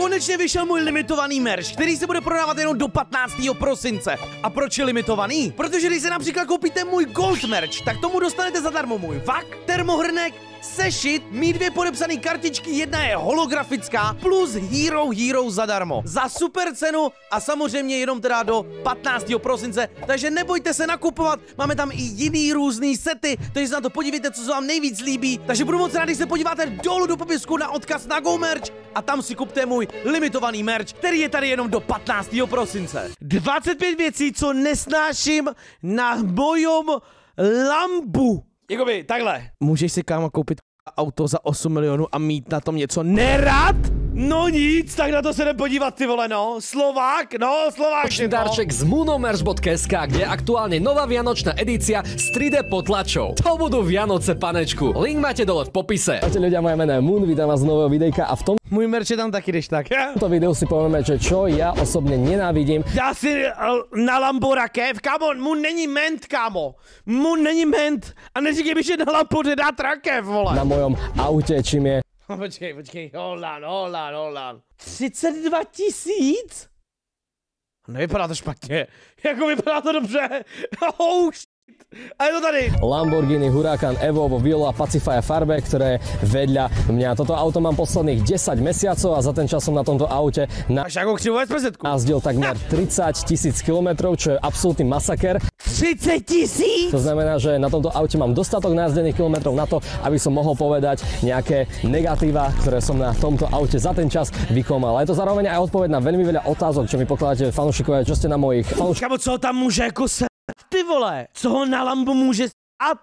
konečně vyšel můj limitovaný merch, který se bude prodávat jenom do 15. prosince. A proč je limitovaný? Protože když se například koupíte můj gold merch, tak tomu dostanete zadarmo můj vak, termohrnek, sešit, mít 2 podepsané kartičky, jedna je holografická, plus Hero zadarmo. Za super cenu a samozřejmě jenom teda do 15. prosince, takže nebojte se nakupovat, máme tam i jiný různý sety, takže se na to podívejte, co se vám nejvíc líbí. Takže budu moc rád, když se podíváte dolů do popisku na odkaz na Go Merch a tam si kupte můj limitovaný merch, který je tady jenom do 15. prosince. 25 věcí, co nesnáším na mojom Lambu. Jakoby, takhle. Můžeš si, kámo, koupit auto za 8 milionů a mít na tom něco nerad? No nic, tak na to se nepodívat, ty vole, no. Slovák. Darček z moonomerch.sk, kde je aktuálne nová vianočná edícia s 3D potlačou. To budú Vianoce, panečku. Link máte dole v popise. Ahojte ľudia, moje meno je Moon, vítam vás z nového videjka a v tom Můj merch je tam taky, když tak. V tomto videu si povieme, že čo ja osobne nenávidím. Já si na Lambo rakev, kámo, mu není ment, kámo. Mu není ment. A neříkej mi, že na Lambo nedát rakev, vole. Na mojom aute, čím je... Počkej, hold on. 32 000? Nevypadá to špatně. Jako vypadá to dobře. Oh, shit. A je to tady. Lamborghini Huracan Evo vo Viola Pacifia farbe, ktoré je vedľa mňa. Toto auto mám posledných 10 mesiacov a za ten čas som na tomto aute nazdil takmer 30 000 kilometrov, čo je absolútny masaker. 30 000? To znamená, že na tomto aute mám dostatok najazdených kilometrov na to, aby som mohol povedať nejaké negatíva, ktoré som na tomto aute za ten čas vykomal. A je to zároveň aj odpoveď na veľmi veľa otázok, čo mi pokladáte fanúšikovia, čo ste na mojich Kámo, co tam může jako se... Ty vole, co ho na Lambo může stát?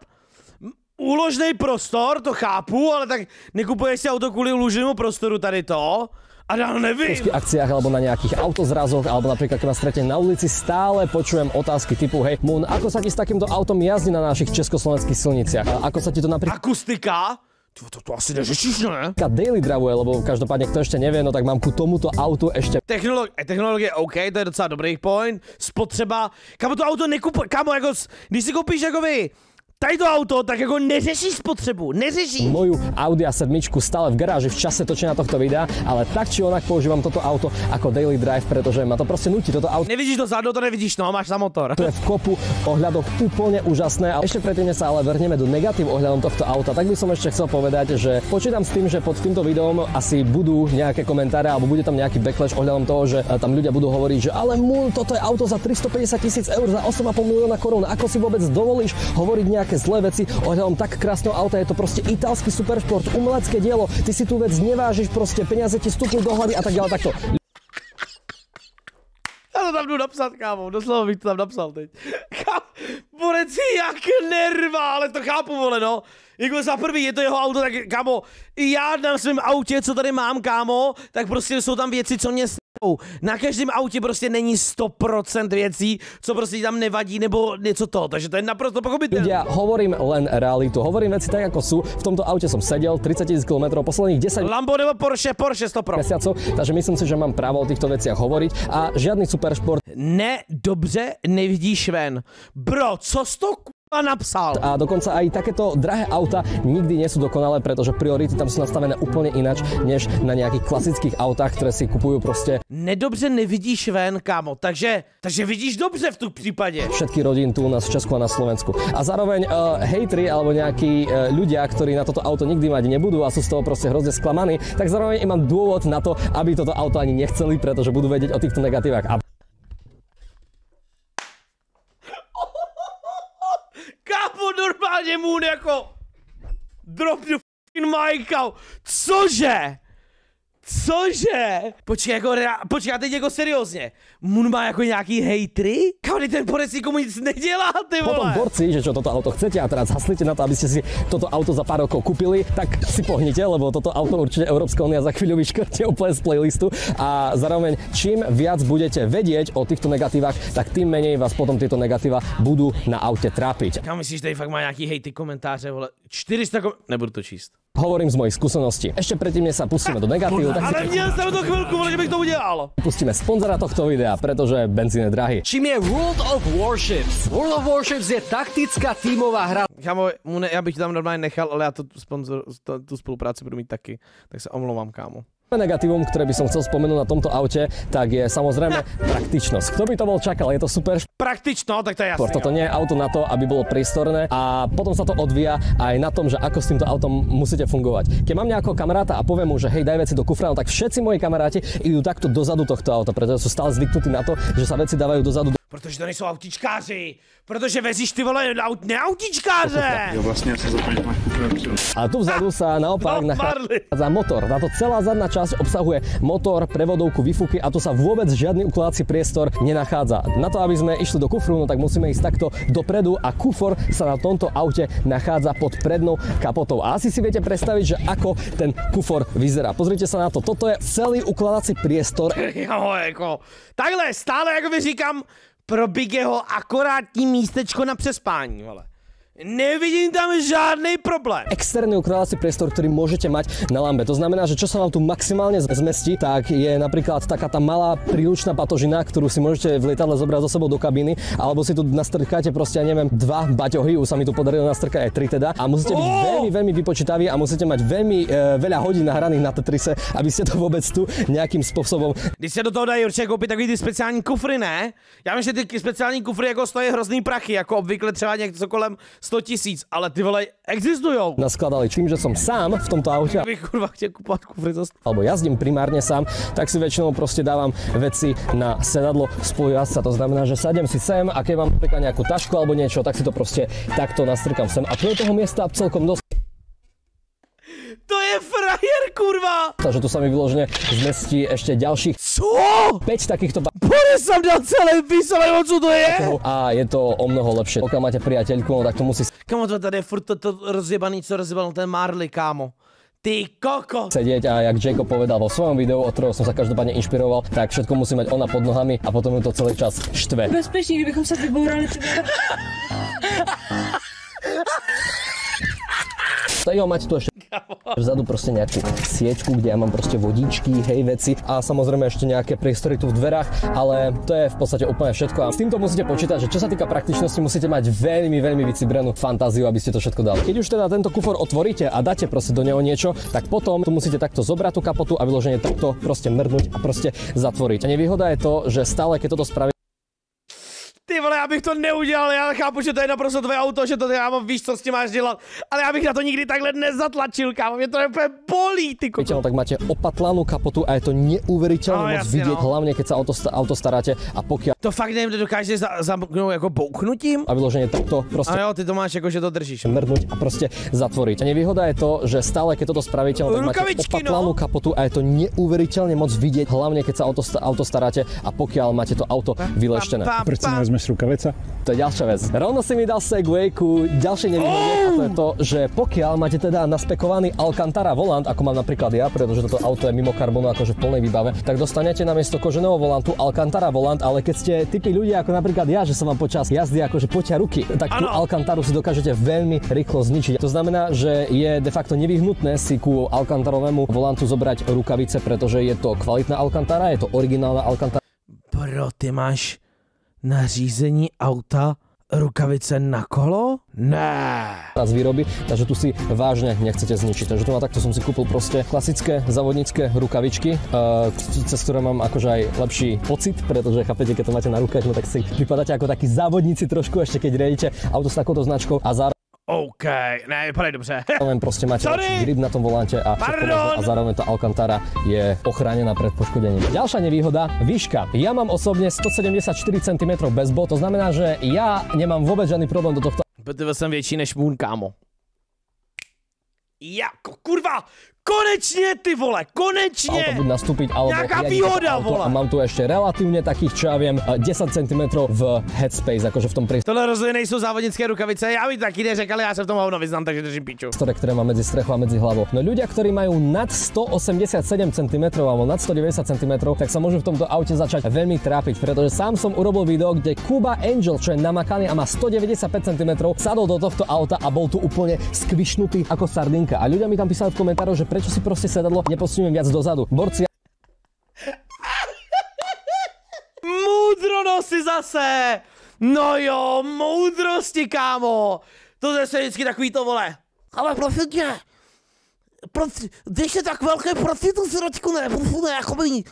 Úložnej prostor, to chápu, ale tak nekupuješ si auto kvůli úložnému prostoru tady to? A já nevím. V akciách alebo na nejakých autozrazoch, alebo napríklad keď ma stretnem na ulici, stále počujem otázky typu hej, Moon, ako sa ti s takýmto autom jazdí na našich československých silniciach? Ako sa ti to napríklad... Akustika? To asi neřešíš, ne? Daily dravuje, lebo každopádne, kto ešte nevie, no tak mám ku tomuto autu ešte... Technologie OK, to je docela dobrý point. Spotřeba, kámo, to auto nekupuje, kámo, jako, když si koupíš jako vy, tady to auto, tak jako neřešíš spotřebu, neřešíš. Moju Audi A7 stále v garáži v čase točenia tohto videa, ale tak či onak používam toto auto ako daily drive, pretože ma to proste nutí toto auto. Nevidíš dozadu, to nevidíš, no, máš za motor. To je v kopu ohľadoch úplne úžasné. A ešte predtým sa ale vrhneme do negatív ohľadom tohto auta, tak by som ešte chcel povedať, že počítam s tým, že pod týmto videom asi budú nejaké komentáre alebo bude tam nejaký backlash ohľadom toho, že tam ľudia budú hovoriť, že ale Moon, toto je auto za 350 000 eur, za 8,5 milióna korún. Ako si vôbec dovolíš hovoriť nejaké zlé veci ohľadom tak krásneho auta? Je to proste italský superšport, umelecké dielo. Ty si tú vec nevážiš, proste peniaze ti stúpnú do hlavy a tak ďalej, takto. Já to tam jdu napsat, kámo, doslova bych to tam napsal teď. Borec jak nerva, ale to chápu, vole, no. Jako za prvý je to jeho auto, tak kámo, i já na svém autě, co tady mám, kámo, tak prostě jsou tam věci, co mě na každém autě prostě není 100% věcí, co prostě tam nevadí nebo něco to, takže to je naprosto pochopitelné. Ja hovorím len realitu, hovorím veci tak ako sú. V tomto aute som sedel 30 000 km posledných 10 Lambo nebo Porsche 100 Pro. mesiacov, takže myslím si, že mám právo o týchto veciach hovoriť a žiadny superšport. Ne, dobře, nevidíš ven. Bro, co jsi to napsal? A dokonca aj takéto drahé auta nikdy nie sú dokonalé, pretože priority tam sú nastavené úplne ináč, než na nejakých klasických autách, ktoré si kupujú proste. Nedobře nevidíš ven, kámo, takže vidíš dobře v tu případě. Všetky rodín tu u nás v Česku a na Slovensku. A zároveň hejtri alebo nejakí ľudia, ktorí na toto auto nikdy mať nebudú a sú z toho proste hrozne sklamaní, tak zároveň mám dôvod na to, aby toto auto ani nechceli, pretože budú vedieť o týchto negatívach. Kámo, normálně Moon jako drop the fucking mic out. Cože? Počkej, já teď jako seriózně. Moon má jako nějaký hejtry? Kámo, ten borec nikomu nic nedělá, ty vole. Potom borci, že čo toto auto chcete a teraz haslite na to, aby ste si toto auto za pár rokov kúpili, tak si pohnite, lebo toto auto určite Európska únia za chvíľu vyškrtie úplne z playlistu a zároveň čím viac budete vedieť o týchto negatívach, tak tým menej vás potom tieto negatíva budú na aute trápiť. Kámo, myslíš, že tady fakt má nějaký hejty komentáře, vole. 400 nebudu to číst. Hovorím z mojich skúseností. Ešte predtým, než sa pustíme do negatívu, tak ale měl jsem to chvilku, vole, že bych to udělal. Pustíme sponzora tohto videa, pretože benzín je drahý. Čím je World of Warships? World of Warships je taktická tímová hra. Kámo, já bych tam normálně nechal, ale já tu spolupráci budu mít taky. Tak se omlouvám, kámo. Negatívum, ktoré by som chcel spomenúť na tomto aute, tak je samozrejme praktičnosť. Kto by to bol čakal, je to super. Praktično, tak to je jasné. Toto nie je auto na to, aby bolo priestorné a potom sa to odvíja aj na tom, že ako s týmto autom musíte fungovať. Keď mám nejakého kamaráta a poviem mu, že hej, daj veci do kufra, no tak všetci moji kamaráti idú takto dozadu tohto auta, pretože sú stále zvyknutí na to, že sa veci dávajú dozadu. Protože to nejsou autičkáři, protože vezíš ty vole neautičkáře. Jo, vlastně ja sa zaplniť máš kufr. A tu vzadu sa naopak nachádza motor. Táto celá zadná časť obsahuje motor, prevodovku, výfuky a tu sa vôbec žiadny ukladací priestor nenachádza. Na to, aby sme išli do kufru, no tak musíme ísť takto dopredu a kufor sa na tomto aute nachádza pod prednou kapotou. A asi si viete predstaviť, že ako ten kufor vyzerá. Pozrite sa na to, toto je celý ukladací priestor. Jo, jako, takhle stále, jako vy říkám, pro Bigeho akorátní místečko na přespání, vole. Nevidím tam žádný problém. Externý ukladací priestor, ktorý môžete mať na lambe. To znamená, že čo sa vám tu maximálne zmestí, tak je napríklad taká tá malá príručná patožina, ktorú si môžete v lietadle zobrať so sebou do kabíny, alebo si tu nastrkáte proste, ja neviem, 2 baťohy, už sa mi tu podarilo nastrkať aj 3 teda. A musíte byť veľmi vypočítaví a musíte mať veľmi veľa hodín nahraných na Tetrise, aby ste to vôbec tu nejakým spôsobom. Když se do toho dají určitě koupit takový ty speciální kufry, ne? Já vím, že ty speciální kufry jako stojí hrozný prachy, jako obvykle třeba něco kolem 100 000, ale ty vole existujou. Naskladali tým, že som sám v tomto aute. Bych kurva chtěl kupovat kufry za alebo jazdím primárne sám, tak si väčšinou proste dávam veci na sedadlo spolujazca. To znamená, že sadem si sem a keď mám napríklad nejakú tašku alebo niečo, tak si to proste takto nastrkám sem. A tu je toho miesta celkom dosť. To je frajer, kurva! Takže tu sa mi vyložene zmestí ešte ďalších Co? 5 takýchto Boris som dal celé písové, co to je? a je to o mnoho lepšie. Pokiaľ máte priateľku, no tak to musí Kamo, to tady je furt to rozjebaný, co rozjebal ten Marley, kámo. Ty koko! sedieť a jak Jacob povedal vo svojom videu, od ktorého som sa každopádne inšpiroval, tak všetko musí mať ona pod nohami a potom ju to celý čas štve. Bezpečný, kdybychom se vybourali. Tak jo, máte tu ešte vzadu proste nejakú sieťku, kde ja mám proste vodičky, hej, veci a samozrejme ešte nejaké priestory tu v dverách, ale to je v podstate úplne všetko a s týmto musíte počítať, že čo sa týka praktičnosti, musíte mať veľmi vycibrenú fantáziu, aby ste to všetko dali. Keď už teda tento kufor otvoríte a dáte proste do neho niečo, tak potom tu musíte takto zobrať tú kapotu a vyložene takto proste mrdnúť a proste zatvoriť. A nevýhoda je to, že stále keď toto spravíte, Ty vole, já bych to neudělal, já chápu, že to je naprosto tvoje auto, že to já víš, co s tím máš dělat, ale já bych na to nikdy takhle nezatlačil, kámo, mě to úplně bolí, ty koko. no, tak máte opatlanú kapotu a je to neuveriteľne moc jasne, vidieť, hlavne keď sa auto staráte a pokiaľ To fakt nevím, dokážeš zamknout jako bouchnutím? a vyloženie takto proste A jo, ty to máš jako, že to držíš. mrdnúť a proste zatvoriť. A nevýhoda je to, že stále keď toto spravíte, no, tak máte Rukavičky, opatlanú no. kapotu a je to neuveriteľne moc vidieť, hlavne keď sa auto staráte a pokiaľ máte to auto vyleštené. Prečo si nevezmeš rukavice? To je ďalšia vec. Rovno si mi dal segway ku ďalšej nevýhode a to je to, že pokiaľ máte teda naspekovaný Alcantara volant, ako mám napríklad ja, pretože toto auto je mimo karbonu akože v plnej výbave, tak dostanete namiesto koženého volantu Alcantara volant, ale keď ste typy ľudia ako napríklad ja, že sa vám počas jazdy akože potia ruky, tak tú Alcantaru si dokážete veľmi rýchlo zničiť. To znamená, že je de facto nevyhnutné si ku Alcantarovému volantu zobrať rukavice, pretože je to kvalitná Alcantara, je to originálna Alcantara. Bro, ty máš na řízení auta rukavice na kolo? Ne. Z výroby, takže tu si vážne nechcete zničiť. Takže tu na takto som si kúpil proste klasické závodnícke rukavičky, cez ktoré mám akože aj lepší pocit, pretože chápete, keď to máte na rukách, no tak si vypadáte ako takí závodníci trošku, ešte keď riadite auto s takouto značkou a zároveň OK, ne, vypadají dobře. proste máte lepší grip na tom volante a zároveň tá Alcantara je ochránená pred poškodením. Ďalšia nevýhoda, výška. Ja mám osobne 174 cm bez bod, to znamená, že ja nemám vôbec žiadny problém do tohto Protože jsem větší než Moon, kámo. Jako kurva, konečně ty vole, konečně! auta buď nastúpiť, alebo Nejaká riadiť výhoda, auto vole. a mám tu ešte relatívne takých, čo ja viem, 10 cm v headspace, akože v tom Tohle rozhodně nejsou závodnické rukavice, já bych taky neřekal, já se v tom hovno vyznám, takže držím piču. priestore, ktoré má medzi strechou a medzi hlavou. No ľudia, ktorí majú nad 187 cm alebo nad 190 cm, tak sa môžu v tomto aute začať veľmi trápiť, pretože sám som urobil video, kde Kuba Angel, čo je namakaný a má 195 cm, sadol do tohto auta a bol tu úplne skvišnutý ako sardinka. A ľudia mi tam písali v komentároch, že prečo si proste sedadlo neposuniem viac dozadu. Borci, Moudrosti zase! No jo, moudrosti, kámo! To je vždycky takový to, vole. Ale prosím tě, když je tak velké proti, to se ročku ne, jakoby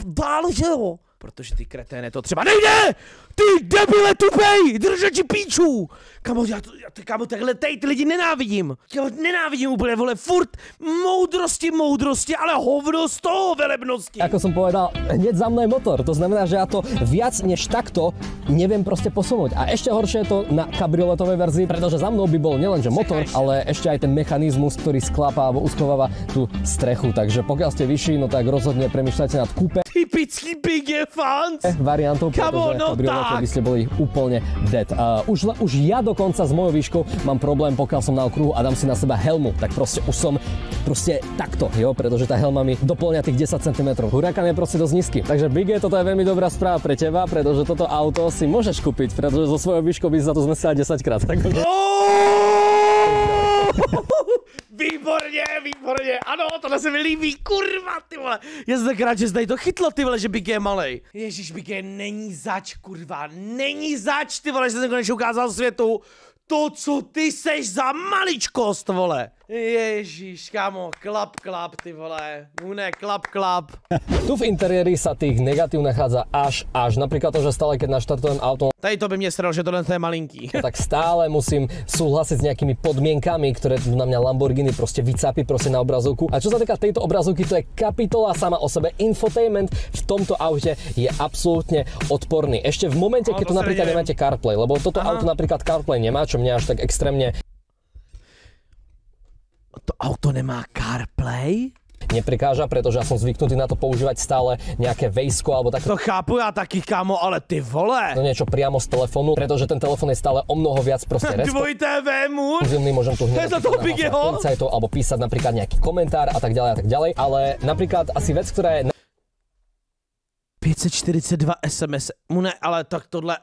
dál, že jo? Protože ty kreténe to třeba nejde! Ty debile tupej! Držeči píčů! Kamo, takhle ty lidi nenávidím. Já nenávidím úplně, vole, furt moudrosti, ale hovno z toho velebnosti. Ako som povedal, hneď za mnou je motor. To znamená, že ja to viac než takto neviem proste posunúť. A ešte horšie je to na kabrioletovej verzii, pretože za mnou by bol nielenže motor, ale ešte aj ten mechanizmus, ktorý sklápa alebo uschováva tú strechu. Takže pokiaľ ste vyšší, no tak rozhodne premýšľajte nad kúpe. Typický Big fans! Variantov, Kamo, pretože no kabriolete by ste boli úplne dead. Už ja dokonca s mojou výškou mám problém, pokiaľ som na okruhu a dám si na seba helmu, tak proste už som takto, jo, pretože tá helma mi doplňa tých 10 cm. Huracan je proste dosť nízky. Takže Big, toto je veľmi dobrá správa pre teba, pretože toto auto si môžeš kúpiť, pretože so svojou výškou by si za to zmestila 10 krát. Takže... Výborně, ano, tohle se mi líbí, kurva, ty vole. Já jsem tak rád, že jsi tady to chytlo, ty vole, že Big je malej. Ježíš, Big je není zač, kurva, není zač, ty vole, že jsem konečně ukázal světu to, co ty seš za maličkost, vole. Ježíš, kámo, klap, ty vole, Mune, klap. Tu v interiéri sa tých negatív nachádza až. Napríklad to, že stále keď naštartujem auto, tady to by mě sralo, že tohle je malinký. tak stále musím súhlasiť s nejakými podmienkami, ktoré tu na mňa Lamborghini proste vycapí proste na obrazovku. A čo sa týka tejto obrazovky, to je kapitola sama o sebe. Infotainment v tomto aute je absolútne odporný. Ešte v momente, keď tu napríklad nemáte CarPlay, lebo toto auto napríklad CarPlay nemá, čo mňa až tak extrémne to auto nemá CarPlay? neprekáža, pretože ja som zvyknutý na to používať stále nejaké vejsko alebo tak. To chápu ja taky, kámo, ale ty vole. No niečo priamo z telefónu, pretože ten telefón je stále o mnoho viac proste Dvojité VMU. Môžem tu hneď policajtov alebo písať napríklad nejaký komentár a tak ďalej, ale napríklad asi vec, ktorá je 542 SMS. Mune, ale tak tohle...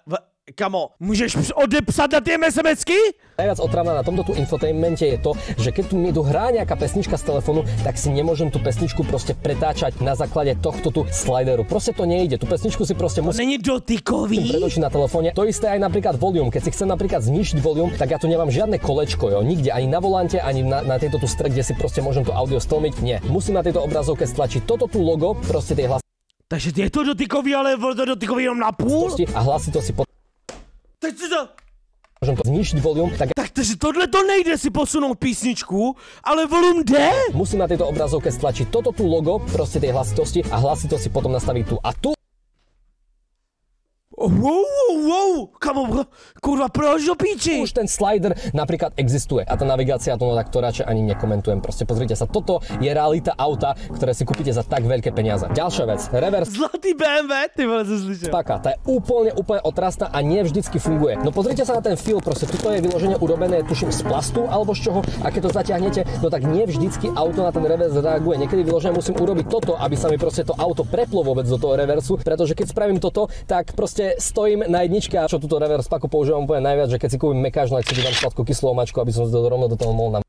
Kamo, môžeš odepsať na tie SMS-ky? Najviac otravná na tomto tu infotainmente je to, že keď tu mi hrá nejaká pesnička z telefónu, tak si nemôžem tú pesničku proste pretáčať na základe tohto tu slideru. Proste to nejde. Tú pesničku si proste musím... Není dotykový? Pretočiť na telefóne. To isté aj napríklad volume. Keď si chcem napríklad znižiť volume, tak ja tu nemám žiadne kolečko, jo. Nikde, ani na volante, ani na tejto tu strek, kde si proste môžem to audio stlmiť. Nie. Musím na tejto obrazovke stlačiť toto tu logo, proste tie hlasy. Takže je to dotykový, ale je to dotykový jenom na půl? A hlasy to si Teď si to... Môžem to znižiť volume, tak takže tohle to nejde si posunout písničku, ale volum jde? Musím na tejto obrazovke stlačiť toto tu logo, proste tej hlasitosti a hlasito si potom nastaviť tu a tu. Wow, kamo, kurva, proč do píči? Už ten slider napríklad existuje a tá navigácia, to radšej ani nekomentujem. Proste pozrite sa, toto je realita auta, ktoré si kúpite za tak veľké peniaze. Ďalšia vec, reverse. Zlatý BMW, ty vole, to slyšel. Paka, tá je úplne otrasná a nie vždycky funguje. No pozrite sa na ten feel, proste tuto je vyloženie urobené, tuším, z plastu alebo z čoho, a keď to zatiahnete, no tak nie vždycky auto na ten reverse reaguje. Niekedy vyloženie musím urobiť toto, aby sa mi proste to auto preplo vôbec do toho reversu, pretože keď spravím toto, tak proste stojím na jedničke a čo túto reverse paku používam úplne najviac, že keď si kúpim mekáž, no tak si dám sladkú kyslú omačku, aby som rovno do toho mohol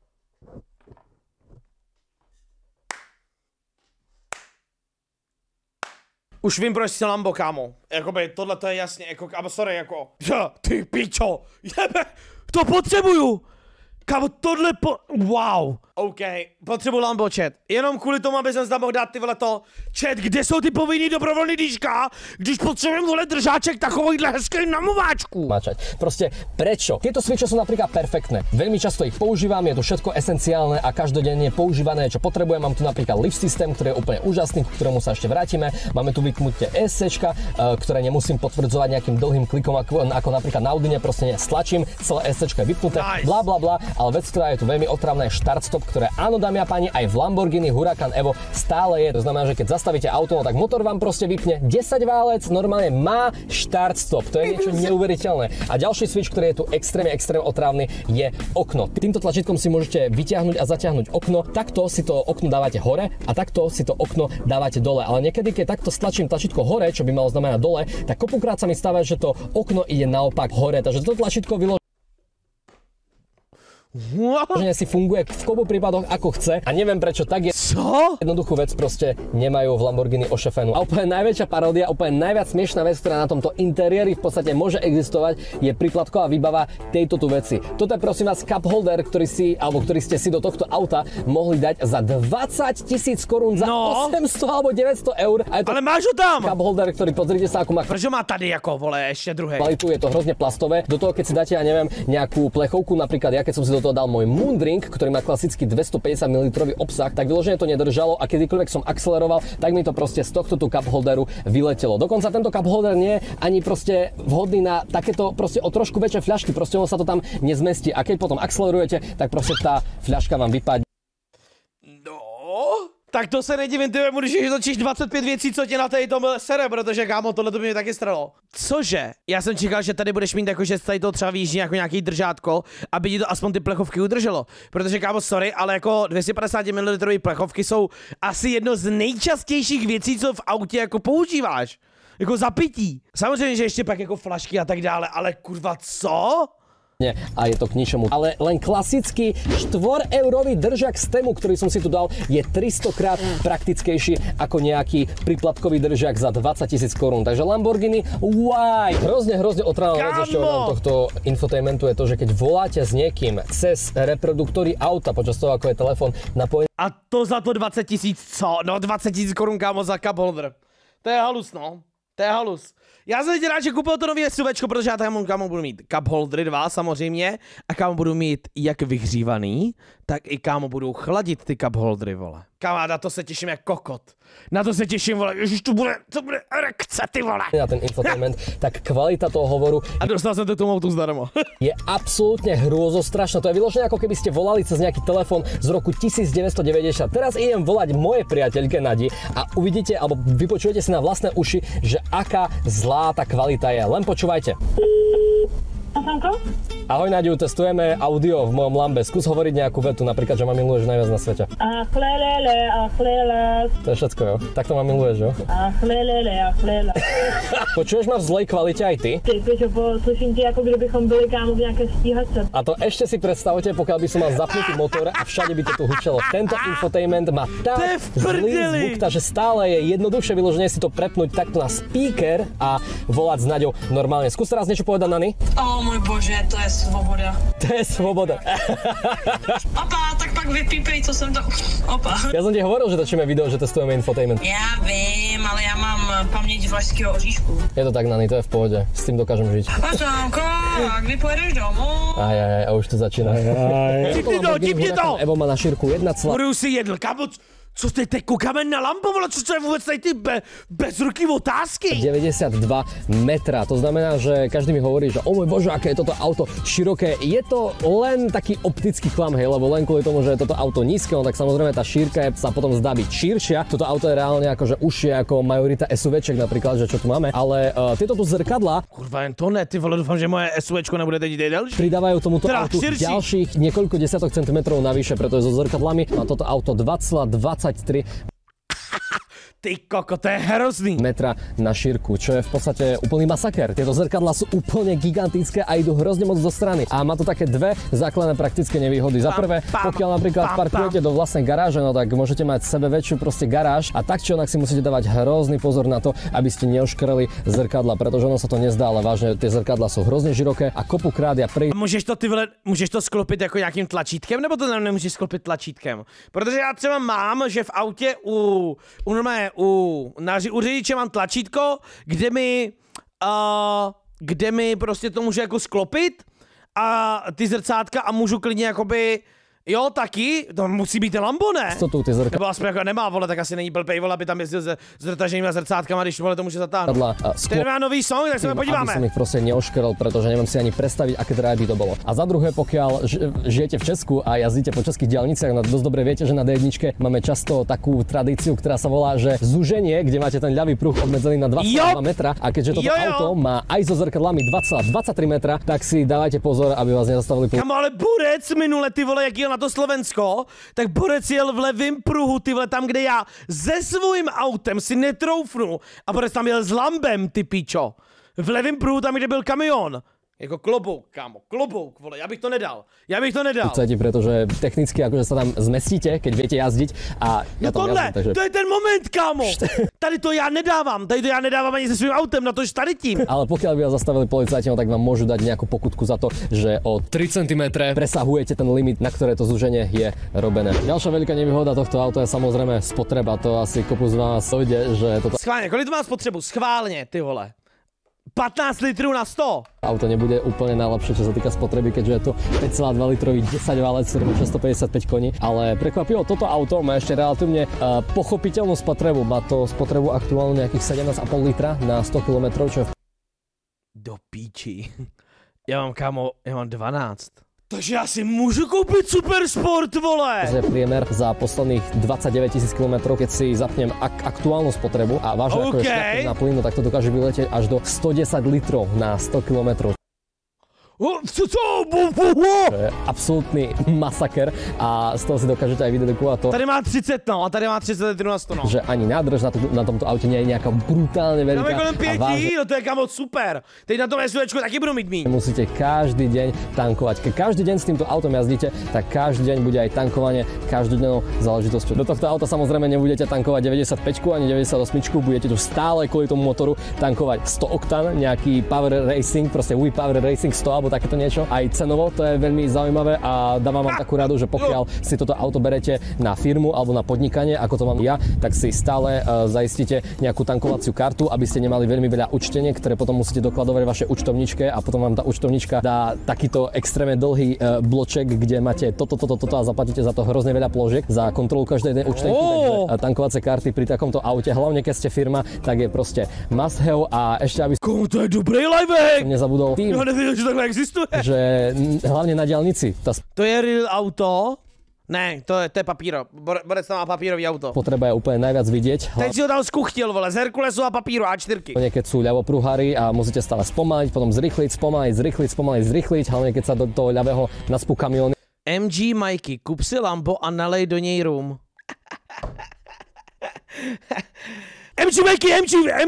Už vím, proč si Lambo, kámo. Jakoby, tohle to je jasně, jako, sorry, jako, ty pičo, jebe, to potřebuju. Kámo, tohle wow. OK, potřebuji Lambo, chat. Jenom kvůli tomu, aby jsem tam mohl dát ty vole to. Chat, kde jsou ty povinný dobrovolný dýška, když potřebujem vole držáček takovýhle hezký namováčku? Mačať. Proste prečo? Tieto switche sú napríklad perfektné. Veľmi často ich používam, je to všetko esenciálne a každodenne používané, čo potrebujem. Mám tu napríklad lift systém, ktorý je úplne úžasný, k ktorému sa ešte vrátime. Máme tu vypnutie ESCčka, ktoré nemusím potvrdzovať nejakým dlhým klikom ako napríklad na Audine, proste stlačím, celé ESCčko je vypnuté, bla bla bla, ale vec, ktorá je tu veľmi otravná, je štart stop, ktoré áno, dámy a páni, aj v Lamborghini Huracan Evo stále je. To znamená, že keď zastavíte auto, no tak motor vám proste vypne 10 válec, normálne má štart stop. To je niečo neuveriteľné. A ďalší switch, ktorý je tu extrémne otrávny, je okno. Týmto tlačítkom si môžete vyťahnuť a zaťahnuť okno. Takto si to okno dávate hore a takto si to okno dávate dole. Ale niekedy, keď takto stlačím tlačítko hore, čo by malo znamenať dole, tak kopukrát sa mi stáva, že to okno ide naopak hore. Takže to tlačítko Že si funguje v kopu prípadoch ako chce a neviem prečo tak je. Co? Jednoduchú vec proste nemajú v Lamborghini ošefenú. A úplne najväčšia paródia, úplne najviac smiešná vec, ktorá na tomto interiéri v podstate môže existovať, je príplatková výbava tejto tu veci. Toto je prosím vás cup holder, ktorý ste si do tohto auta mohli dať za 20 000 korún za 800 alebo 900 eur. A je to ale máš ho tam! Cup holder, ktorý pozrite sa, ako má Prečo má tady jako, vole, ešte druhé? kvalitu, je to hrozne plastové. Do toho, keď si dáte, ja neviem, nejakú plechovku, napríklad ja keď som si do toho dal môj Moondrink, ktorý má klasický 250 ml obsah, tak vyložene to nedržalo a kedykoľvek som akceleroval, tak mi to proste z tohto tu cup holderu vyletelo. Dokonca tento cup holder nie je ani proste vhodný na takéto proste o trošku väčšie fľašky, proste ono sa to tam nezmestí a keď potom akcelerujete, tak proste tá fľaška vám vypadne. No, tak to se nedivím, ty když točíš 25 věcí, co tě na tady tom sere, protože kámo, tohle to by mě taky stralo. Cože? Já jsem čekal, že tady budeš mít jako, že tady to třeba výjíždí jako nějaký držátko, aby ti to aspoň ty plechovky udrželo. Protože kámo, sorry, ale jako 250 ml plechovky jsou asi jedno z nejčastějších věcí, co v autě jako používáš. Jako za pití. Samozřejmě, že ještě pak jako flašky a tak dále, ale kurva, co? A je to k ničomu. Ale len klasický 4-eurový držak z Temu, ktorý som si tu dal, je 300 krát praktickejší ako nejaký príplatkový držak za 20 000 korún. Takže Lamborghini, why? Hrozne otrávna vec ešte od tohto infotainmentu je to, že keď voláte s niekým cez reproduktory auta počas toho, ako je telefón napojený. A to za to 20 000 co? No 20 000 korun, kámo, za cup holder. To je halus, no. To je halus. Já jsem teď rád, že koupil to nový SUVčko, protože já tam kámo budu mít cup holdery 2 samozřejmě a kámo budu mít jak vyhřívaný, tak i kámo budu chladit ty cup holdery, vole. Kámo, na to se těším jak kokot. Na to se těším, vole, ježiš, to bude erekce, ty vole. Na ten infotainment, tak kvalita toho hovoru a dostal jsem to tomu autu zdarma. Je absolútne hrôzostrašná. To je vyložené ako keby ste volali cez nejaký telefón z roku 1990. Teraz idem volať mojej priateľke Nadi a uvidíte, alebo vypočujete si na vlastné uši, že aká zlá tá kvalita je. Len počúvajte. Ahoj Nadiu, testujeme audio v mojom Lambe. Skús hovoriť nejakú vetu, napríklad, že ma miluješ najviac na svete. To je všetko, jo? Tak to ma miluješ, jo? Počuješ ma v zlej kvalite aj ty? Slyším ti, ako kdybychom byli kámo v nejaké stíhačce. A to ešte si predstavte, pokiaľ by som mal zapnutý motor a všade by to tu hučelo. Tento infotainment má tak zlý zvuk, takže stále je jednoduchšie vyloženie si to prepnúť takto na speaker a volať s Naďou normálne. Skús teraz niečo povedať, Nani? Môj bože, to je svoboda. To je svoboda. Opa, tak pak vypípej, co som to... Opa. Ja som ti hovoril, že točíme video, že testujeme infotainment. Ja viem, ale ja mám pamäť vlašského oříšku. Je to tak, Nani, to je v pohode. S tým dokážem žiť. Pačánko, ak vy pojedeš domov? A už to začína. Tipni to! Evo má na šírku 1,5. Budu si jedl, kámo, co teď koukáme na lampu, vole, co je vůbec tady ty bezruký otázky? 92 metra, to znamená, že každý mi hovorí, že o môj bože, aké je toto auto široké. Je to len taký optický klam, hej, lebo len kvôli tomu, že je toto auto nízke, no tak samozrejme tá šírka sa potom zdá byť širšia. Toto auto je reálne akože užšie ako majorita SUVček napríklad, že čo tu máme, ale tieto tu zrkadlá, kurva, jen to ne, ty vole, dúfam, že moje SUVčko nebude teď delší. Pridávajú tomuto teda autu širší. ďalších niekoľko desiatok centimetrov navyše, pretože so zrkadlami má toto auto 2,23 Ty koko, to je hrozný. metra na šírku, čo je v podstate úplný masaker. Tieto zrkadlá sú úplne gigantické a idú hrozne moc do strany. A má to také dve základné praktické nevýhody. Za prvé, pokiaľ napríklad parkujete do vlastnej garáže, no tak môžete mať sebe väčšiu proste garáž a tak či onak si musíte dávať hrozný pozor na to, aby ste neoškreli zrkadla, pretože ono sa to nezdá, ale vážne tie zrkadlá sú hrozne široké a kopukrát ja Můžeš to ty vole, můžeš to sklopit jako nějakým tlačítkem, nebo to nemůžeš sklopit tlačítkem? Protože já třeba mám, že v autě u řidiče mám tlačítko, kde mi prostě to může jako sklopit a ty zrcátka a můžu klidně jakoby, jo taky, to musí být Lambo, ne? Nebo aspoň jako nemá, vole, tak asi není blbej, vole, aby tam jezdil s zrtaženými zrcátkama, když vole to může zatáhnout. Ten má nový song, tak se podíváme. Aby som ich proste neoškrel, pretože neviem si ani predstaviť, aké drahé by to bolo. A za druhé, pokiaľ žijete v Česku a jazdíte po českých diaľniciach, no dosť dobre viete, že na D1 máme často takú tradíciu, ktorá sa volá, že zúženie, kde máte ten ľavý pruh obmedzený na 22 metra a keďže toto auto má aj so zrkadlami 2,23 metra, tak si dávajte pozor, aby vás nezastavili. Kamo, ale Borec minule, ty vole, jak jel na to Slovensko, tak Borec jel v levém pruhu, ty vole, tam, kde já se svým autem si netroufnu a Borec tam jel s Lambem, ty pičo. V levém pruhu, tam, kde byl kamion. Jako klobouk, kámo, klobouk, vole, já bych to nedal. Pretože technicky akože sa tam zmestíte, keď viete jazdiť a ja tam tohle, jazdím, takže... to je ten moment, kámo. Tady to já nedávám ani se svým autem, na to tady tím. Ale pokiaľ by vás zastavili policajti, tak vám môžu dať nejakú pokutku za to, že o 3 cm presahujete ten limit, na ktoré to zúženie je robené. Ďalšia veľká nevýhoda tohto auta je samozrejme spotreba. To asi kopu z vás dojde, že toto Schválně, kolik to má spotřebu? Schválně, ty vole. 15 litrů na 100. auto nebude úplne najlepšie, čo sa týka spotreby, keďže je to 5,2 litrový 10 válec, ktorý má 655 koní. Ale prekvapivo, toto auto má ešte relatívne pochopiteľnú spotrebu. Má to spotrebu aktuálne nejakých 17,5 litra na 100 km, čo je Do píči. Já mám 12. Takže já si můžu koupit super sport, vole! To je priemer za posledných 29 000 km, keď si zapnem aktuálnu spotrebu a vážne ako je na plynu, tak to dokáže vyletieť až do 110 litrov na 100 km. Co? To je absolútny masaker a z toho si dokážete aj vydedukovať to, Tady má 30, no, a tady má 30 litrů na 100, no. že ani nádrž na tomto aute nie je nejaká brutálne veľká. Máme kolem 5, vážne, no to je kamo super. Teď na tom SUVčku taky budu mít míň. musíte každý deň tankovať. Keď každý deň s týmto autom jazdíte, tak každý deň bude aj tankovanie každodennou záležitosťou. Do tohto auta samozrejme nebudete tankovať 95 ani 98, budete tu stále kvôli tomu motoru tankovať 100 oktan, nejaký Power Racing, proste Wii Power Racing 100 alebo takéto niečo. Aj cenovo to je veľmi zaujímavé a dávam vám takú radu, že pokiaľ si toto auto berete na firmu alebo na podnikanie, ako to mám ja, tak si stále zaistíte nejakú tankovaciu kartu, aby ste nemali veľmi veľa účteniek, ktoré potom musíte dokladovať vaše účtovničke a potom vám tá účtovnička dá takýto extrémne dlhý bloček, kde máte toto a zaplatíte za to hrozne veľa položiek za kontrolu každej jednej účtenky. Takže tankovacie karty pri takomto aute, hlavne keď ste firma, tak je proste must have a ešte aby Komu to je dobrý lifehack? nezabudol tým, Já nevěděl, že takhle existuje. že hlavne na diaľnici tá To je real auto? Ne, to je papíro. Borec tam má papírový auto. spotreba je úplne najviac vidieť. Teď si ho tam skuchtil, vole, z Herkulesu a papíru A4. Hlavne keď sú ľavopruhári a musíte stále spomaliť, potom zrýchliť, zrýchliť, hlavne keď sa do toho ľavého naspú kamióny. MG Mikey, kup si Lambo a nalej do něj rum. MG Mikey,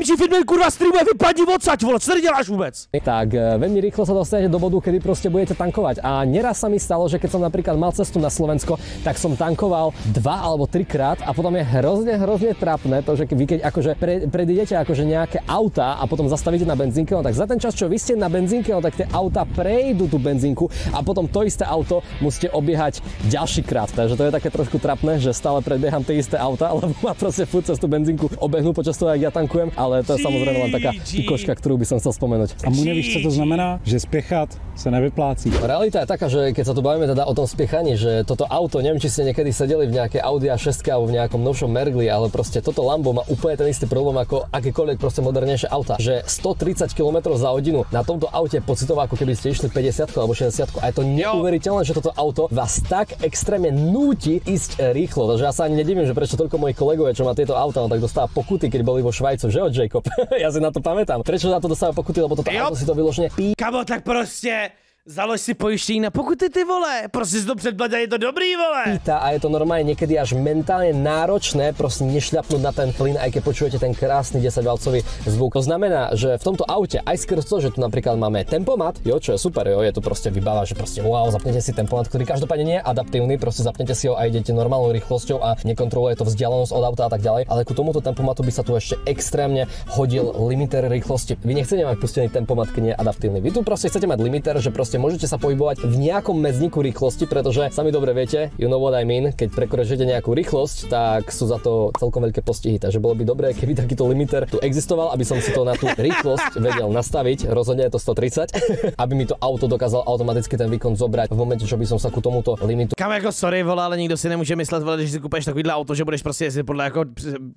MG Fitman, kurva, streamuje, vypadni odsaď, vole, co tady děláš vůbec? Tak veľmi rýchlo sa dostanete do bodu, kedy proste budete tankovať. A neraz sa mi stalo, že keď som napríklad mal cestu na Slovensko, tak som tankoval 2 alebo 3 krát a potom je hrozne trápne to, že vy keď akože predídete akože nejaké auta a potom zastavíte na benzínke, no tak za ten čas, čo vy ste na benzínke, no tak tie auta prejdú tú benzínku a potom to isté auto musíte obiehať ďalší krát. Takže to je také trošku trápne, že stále predbieham tie isté auta, lebo ma proste furt cez tú benzínku obehnú počas toho, jak ja tankujem, ale to je samozrejme len taká pikoška, ktorú by som chcel spomenúť. A mu nevíš, co to znamená? Že spěchat se nevyplácí. Realita je taká, že keď sa tu bavíme teda o tom spiechaní, že toto auto, neviem, či ste niekedy sedeli v nejakej Audi A6 alebo v nejakom novšom Mergli, ale proste toto Lambo má úplne ten istý problém ako akékoľvek proste modernejšie auta, že 130 km za hodinu na tomto aute pocitová, ako keby ste išli 50 alebo 60 a je to neuveriteľné, že toto auto vás tak extrémne núti ísť rýchlo. Takže ja sa ani nedivím, že prečo toľko mojich kolegov, čo má tieto auta, no tak dostáva pokuty, keď boli vo Švajcu, že od Jacob? Ja si na to pamätám. Prečo za to dostáva pokuty, lebo toto auto si to vyložne Kamo, tak prostě založ si pojištění na pokuty, ty vole. Prostě si to předplatí, je to dobrý, vole. pýta a je to normálne niekedy až mentálne náročné proste nešľapnúť na ten plyn, aj keď počujete ten krásny 10-valcový zvuk. To znamená, že v tomto aute aj skrz to, že tu napríklad máme tempomat, jo, čo je super, jo, je to proste vybáva, že proste wow, zapnete si tempomat, ktorý každopádne nie je adaptívny, proste zapnete si ho a idete normálnou rýchlosťou a nekontroluje to vzdialenosť od auta a tak ďalej, ale ku tomuto tempomatu by sa tu ešte extrémne hodil limiter rýchlosti. Vy nechcete mať pustený tempomat, keď nie je adaptívny. Vy tu proste chcete mať limiter, že proste môžete sa pohybovať v nejakom medzníku rýchlosti, pretože sami dobre viete, you know what I mean, keď prekročíte nejakú rýchlosť, tak sú za to celkom veľké postihy. Takže bolo by dobré, keby takýto limiter tu existoval, aby som si to na tú rýchlosť vedel nastaviť. Rozhodne je to 130, aby mi to auto dokázalo automaticky ten výkon zobrať v momente, že by som sa ku tomuto limitu. Kam jako sorry, vole, ale nikdo si nemůže myslet, vole, že si kupuješ takovýhle auto, že budeš prostě jezdit podle jako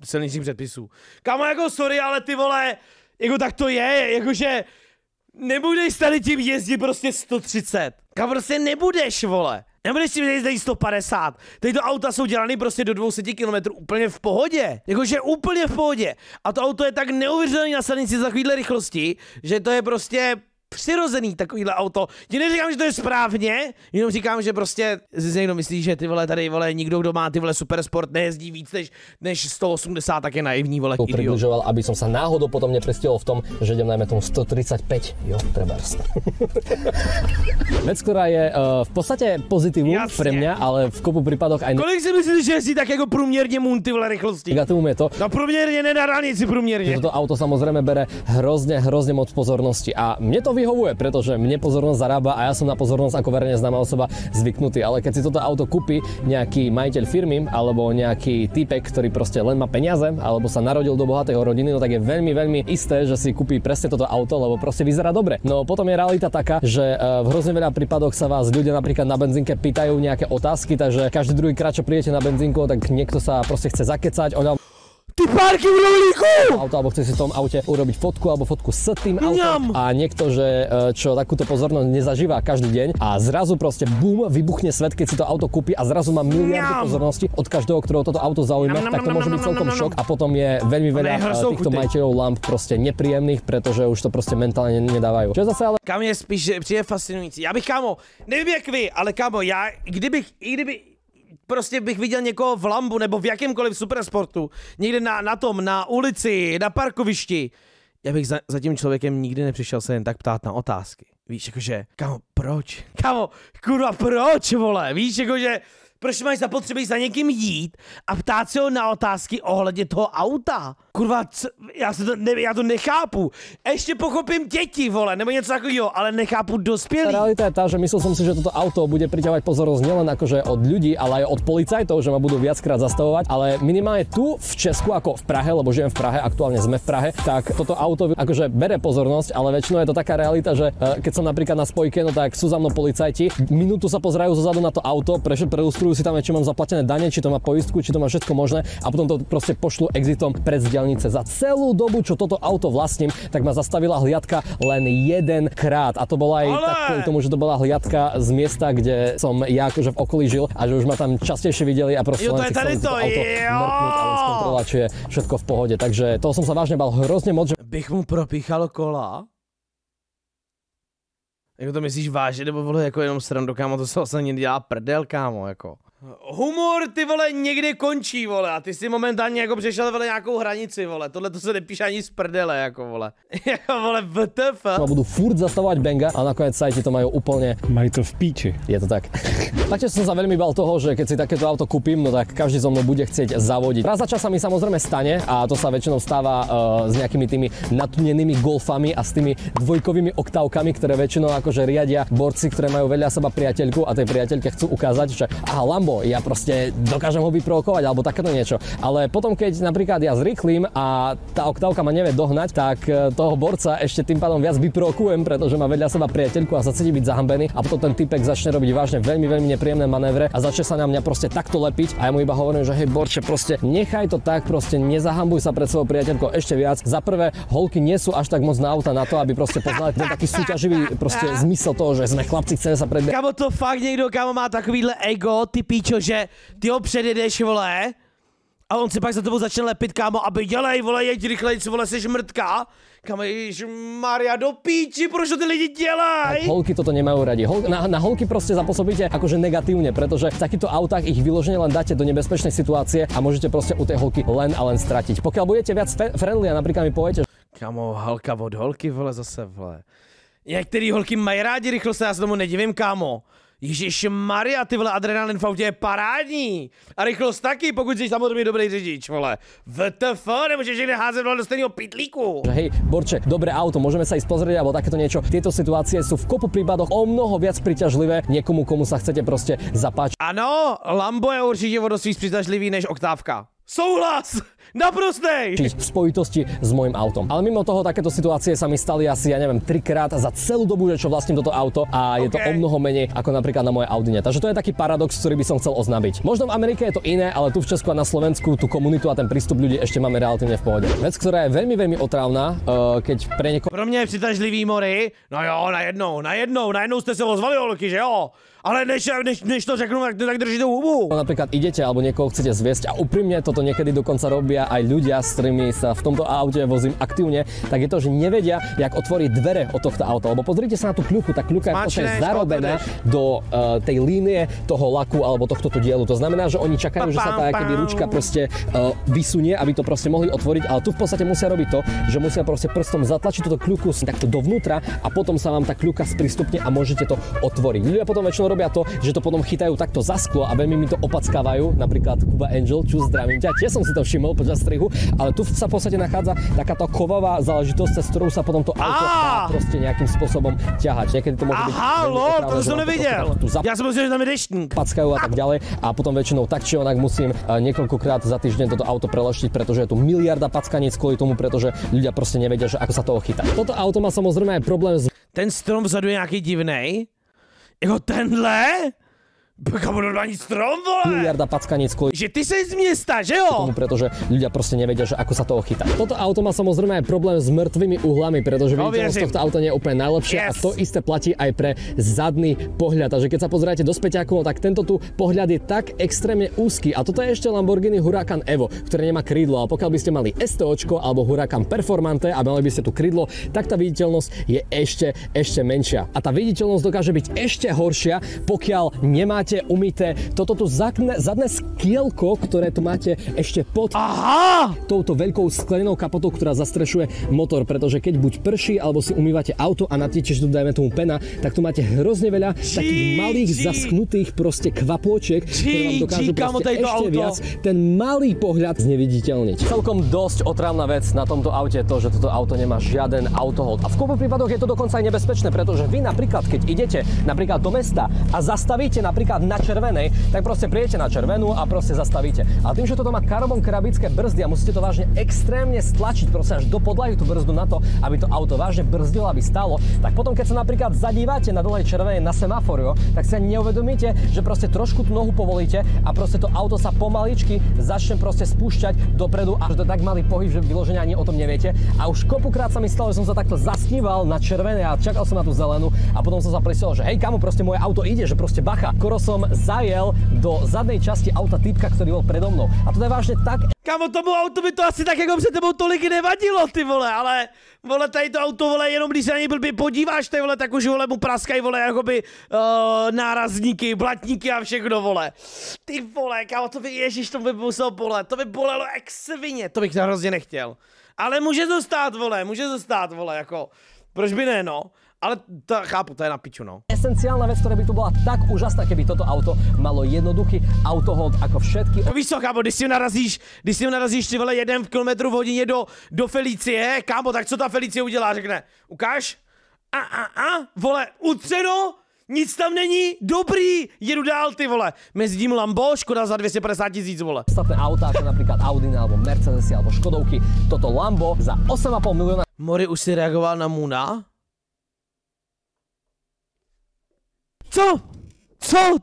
silničních předpisů. Kamo, jako sorry, ale ty vole, jako tak to je, jakože nebudeš tady tím jezdit prostě 130. Kam prostě nebudeš, vole. Nebudeš tím jezdit 150. Tyto auta jsou dělaný prostě do 200 km úplně v pohodě. Jakože úplně v pohodě. A to auto je tak neuvěřitelné na silnici za takovýhle rychlosti, že to je prostě přirozený takovýhle auto. Ti neříkám, že to je správně, jenom říkám, že prostě si někdo myslí, že ty vole tady vole nikdo, kdo má ty vole supersport nejezdí víc než 180, tak je naivní vole idiot. Približoval, aby som sa náhodou potom neprestihol v tom, že idem najmä tomu 135, jo, trebárs. Vec, ktorá je v podstate pozitívum pre mňa, ale v kopu prípadoch aj... Kolik si myslíš, že jezdí tak jako průměrně mun ty vole rychlosti? Negatívum je to... No průměrně, ne na dálnici průměrně. Toto auto samozrejme bere hrozne moc pozornosti a mne to vyhovuje, pretože mne pozornosť zarába a ja som na pozornosť ako verejne známa osoba zvyknutý, ale keď si toto auto kúpi nejaký majiteľ firmy alebo nejaký typek, ktorý proste len má peniaze alebo sa narodil do bohatej rodiny, no tak je veľmi isté, že si kúpi presne toto auto, lebo proste vyzerá dobre. No potom je realita taká, že v hrozne veľa prípadoch sa vás ľudia napríklad na benzínke pýtajú nejaké otázky, takže každý druhý krát, čo prídete na benzínku, tak niekto sa proste chce zakecať o Ty párky v rohlíku! Auto, alebo chce si v tom aute urobiť fotku alebo fotku s tým autom. A niekto, že čo takúto pozornosť nezažíva každý deň a zrazu proste bum, vybuchne svet, keď si to auto kúpi a zrazu má miliardy pozornosti od každého, ktorého toto auto zaujíma, tak to môže byť celkom šok a potom je veľmi veľa týchto majiteľov lamp proste nepríjemných, pretože už to proste mentálne nedávajú. Čo zase ale... Kam je spíš přijde fascinující. Já bych, kámo, nevím jak vy, ale kámo, já, kdyby prostě bych viděl někoho v Lambu nebo v jakémkoliv supersportu, někde na ulici, na parkovišti, já bych za tím člověkem nikdy nepřišel se jen tak ptát na otázky. Víš, jakože, kámo, proč? Kámo, kurva, proč, vole? Víš, jakože, proč máš zapotřebí za někým jít a ptát se ho na otázky ohledně toho auta? Kurva, já to nechápu. Ještě pochopím děti, vole, nebo něco takového, ale nechápu dospělí. Realita je tá, že myslel som si, že toto auto bude priťahovať pozornosť nielen akože od ľudí, ale aj od policajtov, že ma budú viackrát zastavovať, ale minimálne tu v Česku, ako v Prahe, lebo žijem v Prahe, aktuálne sme v Prahe, tak toto auto akože bere pozornosť, ale väčšinou je to taká realita, že keď som napríklad na spojke, no tak sú za mnou policajti, minútu sa pozerajú zozadu na to auto, prelustrujú si tam, či mám zaplatené dane, či to má poistku, či to má všetko možné a potom to proste pošlu exitom pred diaľnice. Za celú dobu, čo toto auto vlastním, tak ma zastavila hliadka len jedenkrát a to bola aj tak kvôli tomu, že to bola hliadka z miesta, kde som ja akože v okolí žil a že už ma tam častejšie videli a proste len si chceli to auto mrknúť, ale skontrolovať, či je všetko v pohode. Takže toho som sa vážne bal hrozne moc, že bych mu propíchal kola. Jako to myslíš vážně, nebo vole jako jenom srandu, kámo, to se vlastně dělá prdel, kámo, jako. Humor, ty vole, někde končí, vole, a ty si momentálně jako přešel, vole, nějakou hranici, vole, tohle to se nepíše ani z prdele, jako, vole. Jako, vole, WTF. Budú furt zastavovať benga a nakoniec sajti to majú úplne... Mají to v píči. Je to tak. Taktiež som sa veľmi bal toho, že keď si takéto auto kúpim, no tak každý zo mnou bude chcieť zavodiť. Raz za čas sa mi samozrejme stane a to sa väčšinou stáva s nejakými tými natunenými golfami a s tými dvojkovými oktávkami, ktoré väčšinou akože riadia borci, ktoré majú vedľa seba priateľku a tej priateľke chcú ukázať, že aha, Lambo, ja proste dokážem ho vyprovokovať alebo takéto niečo. Ale potom, keď napríklad ja zrýchlim a tá oktávka ma nevie dohnať, tak toho borca ešte tým pádom viac vyprovokujem, pretože má vedľa seba priateľku a sa cíti byť zahambený a potom ten typek začne robiť vážne veľmi nepríjemné manévre a začne sa na mňa proste takto lepiť a ja mu iba hovorím, že hej borče, proste nechaj to tak, proste nezahambuj sa pred svojou priateľkou ešte viac. Za prvé, holky nie sú až tak moc na auta na to, aby proste poznali ten taký súťaživý proste zmysel toho, že sme chlapci, chceme sa predbiehať. Kámo, to fakt někdo, kámo, má takovýhle ego, ty píčo, že ty ho předjedeš, vole, a on se pak za tebou začne lepit, kámo, aby dělej, vole, jeď rychlej, vole, seš mrtka. Kámo, ježišmaria, do píči, proč to ty lidi dělají? Holky toto nemajú radi. Na holky proste zapôsobíte akože negatívne, pretože v takýchto autách ich vyložene len dáte do nebezpečnej situácie a môžete proste u tej holky len a len stratiť. Pokiaľ budete viac friendly a napríklad mi poviete, kámo, holka od holky, vole, zase, vole. Některý holky mají rádi rychlost, já se tomu nedivím, kámo. Ježišmaria, ty vole, adrenalin v autě je parádní. A rychlost taky, pokud jsi samozřejmě dobrý řidič, vole. WTF, nemůžeš někde házet do stejného pytlíku. Hej, borče, dobré auto, môžeme sa ísť pozrieť, alebo takéto niečo. Tieto situácie sú v kopu prípadoch o mnoho viac príťažlivé niekomu, komu sa chcete proste zapáčiť. Ano, Lambo je určitě o dost víc přitažlivý než oktávka. Souhlas! Naprostej! V spojitosti s môjim autom. Ale mimo toho, takéto situácie sa mi stali asi, ja neviem, 3-krát za celú dobu, že čo vlastním toto auto a je to o mnoho menej ako napríklad na mojej Audine. Takže to je taký paradox, ktorý by som chcel oznámiť. Možno v Amerike je to iné, ale tu v Česku a na Slovensku tú komunitu a ten prístup ľudí ešte máme relatívne v pohode. Vec, ktorá je veľmi otrávna, keď pre niekoho... Pro mě je přitažlivý, Mori. No jo, najednou jste se ozvali, holky, že jo? Ale než to řeknu, tak držíte hubu. Napríklad idete alebo niekoho chcete zviesť a úprimne toto niekedy dokonca robí robia aj ľudia, s ktorými sa v tomto aute vozím aktívne, tak je to, že nevedia, jak otvoriť dvere od tohto auta. Lebo pozrite sa na tú kľúku, tá kľúka je potom zarobená do tej línie toho laku alebo tohto dielu. To znamená, že oni čakajú, že sa tá keby ručka proste vysunie, aby to proste mohli otvoriť, ale tu v podstate musia robiť to, že musia proste prstom zatlačiť túto kľúku takto dovnútra a potom sa vám tá kľúka sprístupne a môžete to otvoriť. Ľudia potom väčšinou robia to, že to potom chytajú takto za sklo a veľmi mi to opackávajú, napríklad Kuba Angel, čo zdravím ťa, tiež som si to všimol počas strihu, ale tu sa v podstate nachádza takáto kovová záležitosť, cez ktorou sa potom to auto dá proste nejakým spôsobom ťahať. Niekedy to môže byť to som nevidel. Ja som myslel, že tam je deštník. Packajú a tak ďalej a potom väčšinou tak či onak musím niekoľkokrát za týždeň toto auto preleštiť, pretože je tu miliarda packaníc kvôli tomu, pretože ľudia proste nevedia, že ako sa toho chytá. Toto auto má samozrejme aj problém s... Ten strom vzadu je nějaký divnej. Jako tenhle? Kamo, normální strom, vole! Miliarda packaníc kvôli... Že ty jsi z města, že jo? Tomu, pretože ľudia proste nevedia, že ako sa toho chytá. Toto auto má samozrejme aj problém s mŕtvými uhlami, pretože viditeľnosť tohto auta nie je úplne najlepšie a to isté platí aj pre zadný pohľad. Takže keď sa pozeráte do späťáku, tak tento tu pohľad je tak extrémne úzky. A toto je ešte Lamborghini Huracan Evo, ktoré nemá krídlo. A pokiaľ by ste mali STOčko alebo Huracan Performante a mali by ste tu krídlo, tak tá viditeľnosť je ešte menšia. A tá viditeľnosť dokáže byť ešte horšia, pokiaľ nemáte umyté toto tu zadné skielko, ktoré tu máte ešte pod touto veľkou sklenenou kapotou, ktorá zastrešuje motor, pretože keď buď prší, alebo si umývate auto a natieče, že tu dajme tomu pena, tak tu máte hrozne veľa takých malých zaschnutých proste kvapôčiek, ktoré vám dokážu proste ešte viac ten malý pohľad zneviditeľniť. Celkom dosť otravná vec na tomto aute je to, že toto auto nemá žiaden autohold. A v kopu prípadoch je to dokonca aj nebezpečné, pretože vy napríklad, keď idete napríklad do mesta a zastavíte napríklad na červenej, tak proste prijete na červenú a proste zastavíte. A tým, že toto má karbon krabické brzdy a musíte to vážne extrémne stlačiť proste až do podlahy tú brzdu na to, aby to auto vážne brzdilo, aby stálo, tak potom keď sa napríklad zadívate na dlhej červenej na semaforu, tak sa neuvedomíte, že proste trošku tú nohu povolíte a proste to auto sa pomaličky začne proste spúšťať dopredu a že to tak malý pohyb, že vyložene ani o tom neviete. A už kopukrát sa mi stalo, že som sa takto zasníval na červenej a čakal som na tú zelenú a potom som sa presvedčil, že hej kamo, proste moje auto ide, že proste bacha. Skoro som zajel do zadnej časti auta typka, ktorý bol predo mnou. A to je vážne tak... Kamo, tomu autu by to asi tak jako před tebou tolik nevadilo, ty vole, ale vole, tady to auto, vole, jenom když se na něj blbě podíváš, ty vole, tak už, vole, mu praskají, vole, jakoby nárazníky, blatníky a všechno, vole. Ty vole, kamo, to by, ježiš, to by musel bolet, to by bolelo jak svině, to bych hrozně nechtěl. Ale může to stát, vole, jako, proč by ne, no. Ale to chápu, to je na piču, no. Esenciálna vec, ktorá by tu bola tak úžasná, keby toto auto malo jednoduchý autohold ako všetky... Víš co, kámo, když si narazíš ty vole 1 km v hodině do Felicie, kámo, tak co ta Felicie udělá, řekne, ukáž? Vole, utřeno, nic tam není, dobrý, jedu dál, ty vole. Mezi tím Lambo, Škoda za 250 000, vole. Ostatné autá, ako napríklad Audi alebo Mercedesy alebo Škodovky, toto Lambo za 8,5 milióna... Mori už si reagoval na Muna? Co?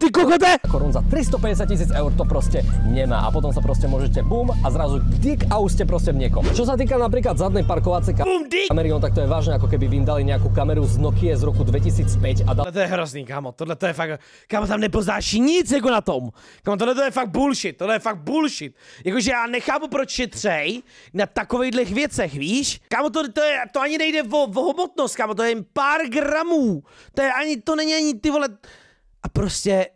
Ty kokote? Korún za 350 000 eur to proste nemá a potom sa proste môžete bum a zrazu dik a už ste proste v niekom. Čo sa týka napríklad zadnej parkovacej kamery, tak to je vážne ako keby vy im dali nejakú kameru z Nokia z roku 2005 a to je hrozný, kámo, tohle to je fakt, kámo, tam nepoznáš nic jako na tom. Kámo, tohle to je fakt bullshit, Jakože já nechápu, proč šetřej na takovejhlech věcech, víš? Kámo, to ani nejde o hmotnost, kámo, to je jen pár gramů. To není ani ty vole... A prostě,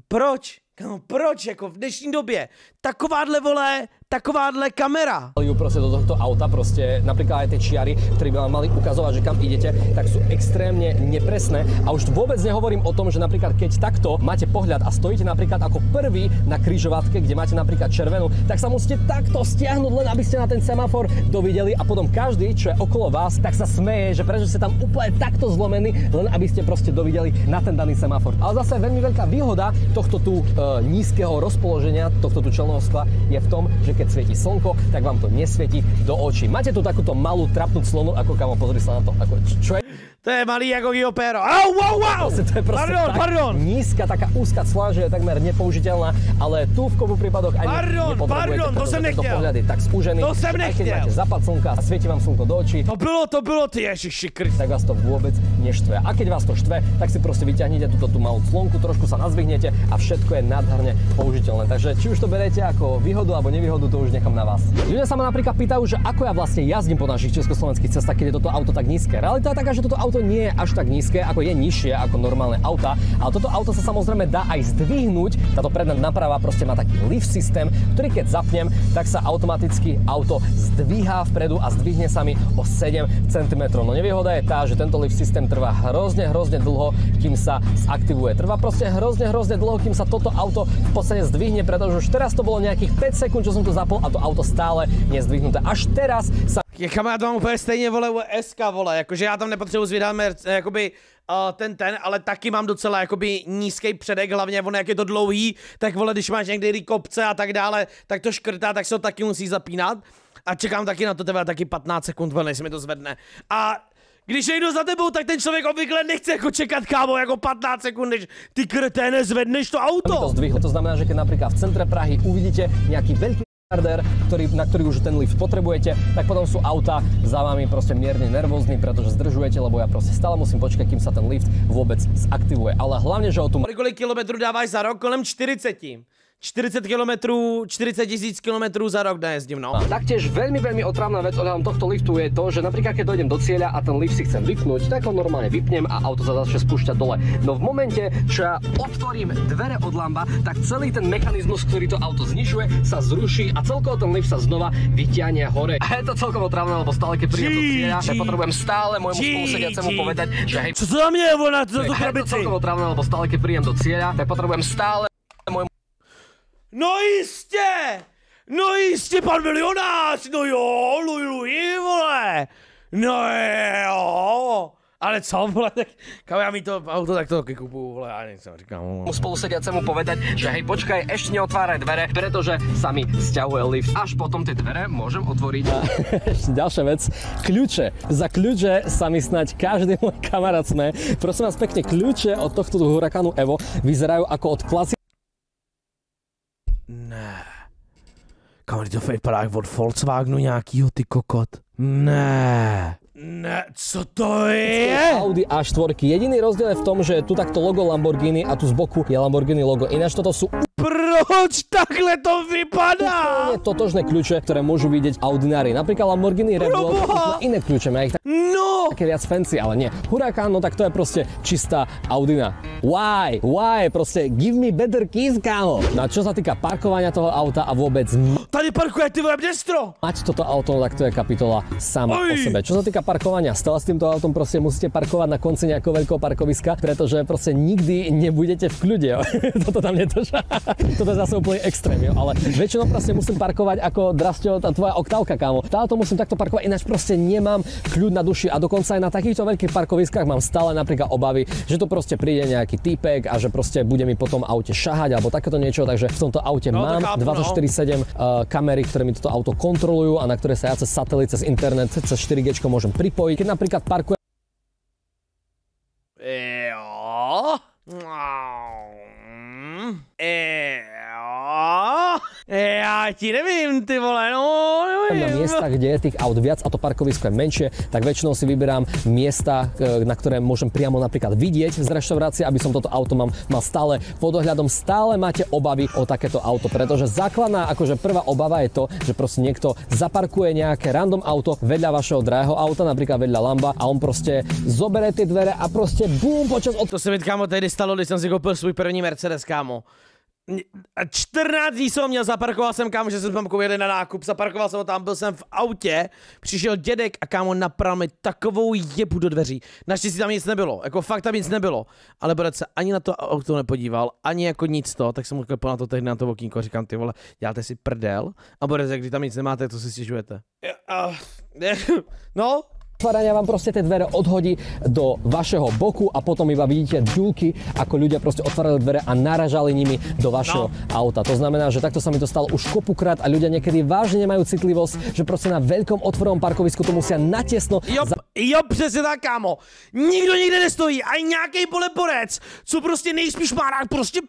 proč? Kámo, proč? Jako v dnešní době takováhle kamera. Proste do tohto auta proste, napríklad aj tie čiary, ktoré by vám mali ukazovať, že kam idete, tak sú extrémne nepresné. A už vôbec nehovorím o tom, že napríklad keď takto máte pohľad a stojíte napríklad ako prvý na križovatke, kde máte napríklad červenú, tak sa musíte takto stiahnuť, len aby ste na ten semafor dovideli a potom každý, čo je okolo vás, tak sa smeje, že prečo ste tam úplne takto zlomení, len aby ste proste dovideli na ten daný semafor. Ale zase veľmi veľká výhoda tohto tu nízkeho rozpoloženia, tohto tu čelného skla je v tom, že keď svieti slnko, tak vám to nesvieti do očí. Máte tu takúto malú trapnú clonu, ako kamo, pozri sa na to. Ako, čo je? To je malý jako Gio Pero. Au, wow! To je proste pardon. Nízka, taká úzka clona, že je takmer nepoužiteľná, ale tu v kopu prípadoch ani nepotrebujete, to jsem nechtěl. To pohľad je tak spúžený. To jsem nechtěl. Aj keď máte západ slnka a svieti vám slnko do očí. To bylo, ty ježiši Krist. Tak vás to vôbec neštve. A keď vás to štve, tak si proste vyťahnete tú malú clonku, trošku sa nazvihnete a všetko je nádherne použiteľné. Takže či už to berete ako výhodu alebo nevýhodu, to už nechám na vás. Ľudia sa ma napríklad pýtajú, že ako ja vlastne jazdím po našich československých cestách, keď je toto auto tak nízke. Realita je taká, že toto auto nie je až tak nízke, ako je nižšie ako normálne auta, ale toto auto sa samozrejme dá aj zdvihnúť. Táto predná naprava proste má taký lift systém, ktorý keď zapnem, tak sa automaticky auto zdvíha vpredu a zdvihne sa mi o 7 cm. No nevýhoda je tá, že tento lift systém trvá hrozne dlho, kým sa zaktivuje. Trvá proste hrozne dlho, kým sa toto auto v podstate zdvihne, pretože už teraz to bolo nejakých 5 sekúnd, čo som to zapol a to auto stále nezdvihnuté. Až teraz sa... Kamarád, mám úplně stejně, vole, SK, vole, jakože já tam nepotřebuji zvědat jakoby ale taky mám docela jakoby nízký předek, hlavně on jak je to dlouhý, tak vole, když máš někdy kopce a tak dále, tak to škrtá, tak se to taky musí zapínat a čekám taky na to tebe taky 15 sekund, vole, než se mi to zvedne. A když jdu za tebou, tak ten člověk obvykle nechce jako čekat, kámo, jako 15 sekund, než ty kreténe zvedneš to auto. To znamená, že keď napríklad v centre Prahy uvidíte nejaký veľký na ktorý už ten lift potrebujete, tak potom sú auta za vami proste mierne nervózni, pretože zdržujete, lebo ja proste stále musím počkať, kým sa ten lift vôbec zaktivuje. Ale hlavne, že o tom... Kolik kilometrů dáváš za rok? Kolem 40. 40 000 kilometrů za rok najezdím, no. Taktiež veľmi otrávna vec ohľadom tohto liftu je to, že napríklad keď dojdem do cieľa a ten lift si chcem vypnúť, tak ho normálne vypnem a auto sa začne spúšťať dole. No v momente, čo ja otvorím dvere od lamba, tak celý ten mechanizmus, ktorý to auto znižuje, sa zruší a celkovo ten lift sa znova vyťahne hore. A je to celkom otrávne, lebo stále keď prídem do cieľa, ja potrebujem stále môjmu spolusedacemu povedať, že hej, co to za mne je ona, za tú krabici? Je to celkom otrávne, lebo stále keď prídem do cieľa, tak potrebujem stále môjmu... No jistě, pan milionář, no jo, Luj, vole, no jo, ale co, vole, tak, kam já mi to auto takto kupuju, vole, já nechcem, říkám, vole. Spolusedacemu povedať, že hej, počkaj, ešte neotváraj dvere, pretože sa mi sťahuje lift. Až potom tie dvere môžem otvoriť. Ešte ďalšia vec, kľúče. Za kľúče sa mi snať každý môj kamarát sme. Prosím vás pekne, kľúče od tohto Huracanu Evo vyzerajú ako od klasického. Ne. Kam to vypadá jak od Volkswagenu nějakýho, ty kokot. Ne, co to je? Audi A4. Jediný rozdiel je v tom, že tu takto logo Lamborghini a tu z boku je Lamborghini logo. Ináč toto sú Proč takhle to vypadá? úplne totožné kľúče, ktoré môžu vidieť Audinári. Napríklad Lamborghini Revolt má iné kľúče, má ich také viac fancy, ale nie. Huracán, no tak to je proste čistá Audina. Why? Proste give me better keys, kámo. No a čo sa týka parkovania toho auta a vôbec tady parkuje ty vole destro. mať toto auto, no tak to je kapitola sama o sebe. Čo sa týka parkovania, stále s týmto autom proste musíte parkovať na konci nejakého veľkého parkoviska, pretože proste nikdy nebudete v kľude. Toto tam nedošá. Toto je zase úplne extrém, jo. Ale väčšinou proste musím parkovať ako Drasťo, tá tvoja oktávka, kámo. Táto musím takto parkovať, ináč proste nemám kľud na duši a dokonca aj na takýchto veľkých parkoviskách mám stále napríklad obavy, že to proste príde nejaký týpek a že proste bude mi potom aute šahať alebo takéto niečo, takže v tomto aute mám 24/7 kamery, ktoré mi toto auto kontrolujú a na ktoré sa ja cez satelit, cez internet, cez 4G môžem pripojiť. Keď napríklad parkujem Já ti nevím, ty vole, no na miesta, kde je tých aut viac a to parkovisko je menšie, tak väčšinou si vyberám miesta, na ktoré môžem priamo napríklad vidieť z reštaurácie, aby som toto auto mal stále pod ohľadom. Stále máte obavy o takéto auto, pretože základná, akože prvá obava je to, že proste niekto zaparkuje nejaké random auto vedľa vašeho drahého auta, napríklad vedľa Lamba a on proste zoberie tie dvere a proste bum, počas To se mi, kámo, tehdy stalo, když jsem si koupil svůj první Mercedes, kámo. 14 dní jsem ho měl, zaparkoval jsem, kámo, že jsem tam jeli na nákup, zaparkoval jsem ho tam, byl jsem v autě, přišel dědek a kámo napral mi takovou jebu do dveří. Naštěstí tam nic nebylo, jako fakt tam nic nebylo, ale Borec se ani na to auto nepodíval, ani jako nic to, tak jsem mu klepal na to tehdy na to okýnko a říkám, ty vole, děláte si prdel? A Borec, když tam nic nemáte, to si stěžujete. No? Otvárania vám proste tie dvere odhodí do vašeho boku a potom iba vidíte dúky, ako ľudia proste otvárali dvere a naražali nimi do vašeho auta. To znamená, že takto sa mi to stalo už kopukrát a ľudia niekedy vážne nemajú citlivosť, že proste na veľkom otvorenom parkovisku to musia natesno. Jo, přesně tak, kámo. Nikdo nikde nestojí, ani nějaký Borec, co prostě nejspíš má rád prostě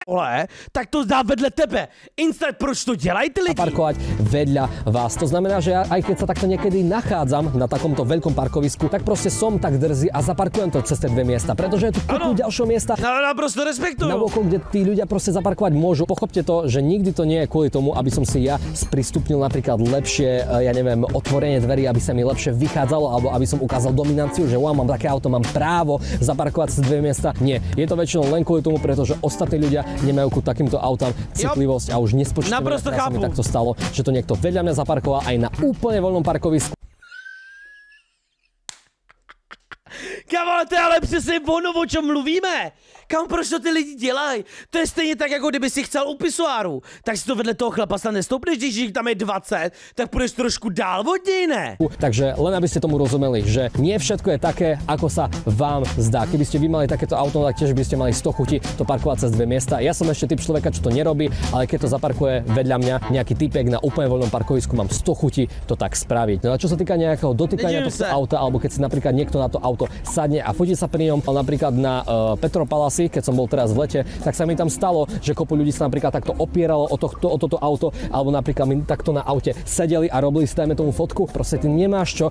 vole, tak to dá vedle tebe. Instant, proč to dělají ty lidi? Parkovať vedľa vás. To znamená, že ja, aj keď sa takto niekedy nachádzam na takomto veľkom parkovisku, tak proste som tak drzý a zaparkujem to cez tie dve miesta, pretože je tu kopu ďalšieho miesta. Naprosto respektuju. Na boku, kde tí ľudia proste zaparkovať môžu. Pochopte to, že nikdy to nie je kvôli tomu, aby som si ja sprístupnil napríklad lepšie, ja neviem, otvorenie dverí, aby sa mi lepšie vychádzalo, alebo aby som ukázal dominanciu, že wow, mám také auto, mám právo zaparkovať cez dve miesta. Nie, je to väčšinou len kvôli tomu, pretože ostatní ľudia nemajú ku takýmto autám citlivosť a už nespočítajú. Naprosto chápu. Tak to stalo, že to niekto vedľa mňa zaparkoval aj na úplne voľnom parkovisku. Kámo, to je ale přesně ono, o čem mluvíme. Kam, proč to ty lidi dělají? To je stejně tak, jako kdyby si chcel u pisoáru. Tak si to vedle toho chlapa snad nestoupneš, když jich tam je 20, tak půjdeš trošku dál od něj, ne? Takže len aby ste tomu rozumeli, že nie všetko je také, ako sa vám zdá. Keby ste vy mali takéto auto, tak tiež by ste mali 100 chutí to parkovať cez dve miesta. Ja som ešte typ človeka, čo to nerobí, ale keď to zaparkuje vedľa mňa nejaký typek na úplne voľnom parkovisku, mám 100 chutí to tak spraviť. No a čo sa týka nejakého dotýkania tohto auta, alebo keď si napríklad niekto na to auto sadne a fotí sa pri ňom, napríklad na Petropalasi, keď som bol teraz v lete, tak sa mi tam stalo, že kopu ľudí sa napríklad takto opieralo o toto auto, alebo napríklad mi takto na aute sedeli a robili si tomu fotku. Proste ty nemáš čo.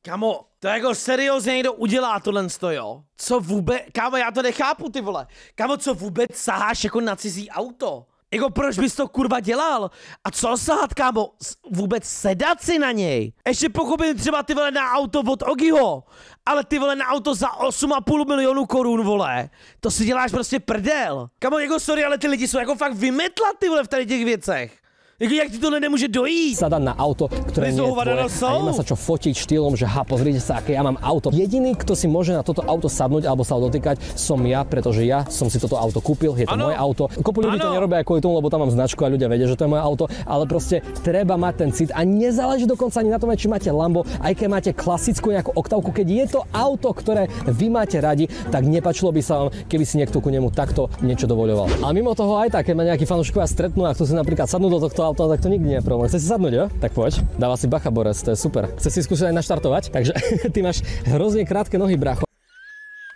Kamo, to jako seriózně někdo udělá tohle jo? Co vůbec, kámo, já to nechápu, ty vole. Kámo, co vůbec saháš jako na cizí auto? Jako proč bys to kurva dělal? A co sahat, kámo? Vůbec sedat si na něj? Ještě pochopím třeba ty vole na auto od Ogiho, ale ty vole na auto za 8,5 milionu korun, vole. To si děláš prostě prdel. Kámo, jako sorry, ale ty lidi jsou jako fakt vymetla, ty vole, v tady těch věcech. Jak ti tohle nemôže dojít? Sadať na auto, ktoré nie je tvoje a nemá sa čo fotiť štýlom, že pozrite sa, aké ja mám auto. Jediný, kto si môže na toto auto sadnúť alebo sa ho dotýkať, som ja, pretože ja som si toto auto kúpil, je to moje auto. Kopu ľudí to nerobia aj kvôli tomu, lebo tam mám značku a ľudia vedia, že to je moje auto, ale proste treba mať ten cit a nezáleží dokonca ani na tom, či máte Lambo, aj keď máte klasickú nejakú oktávku, keď je to auto, ktoré vy máte radi, tak nepačilo by sa vám, keby si niekto ku nemu takto niečo dovoľoval. Ale mimo toho aj tak, keď ma nejakí fanúšikovia stretnú a chcú si napríklad sadnúť do tohto auto, tak to nikdy nie je problém. Chce si sadnúť, jo? Tak poď. Dáva si bacha, Borec, to je super. Chce si skúsiť aj naštartovať, takže ty máš hrozne krátke nohy, brácho.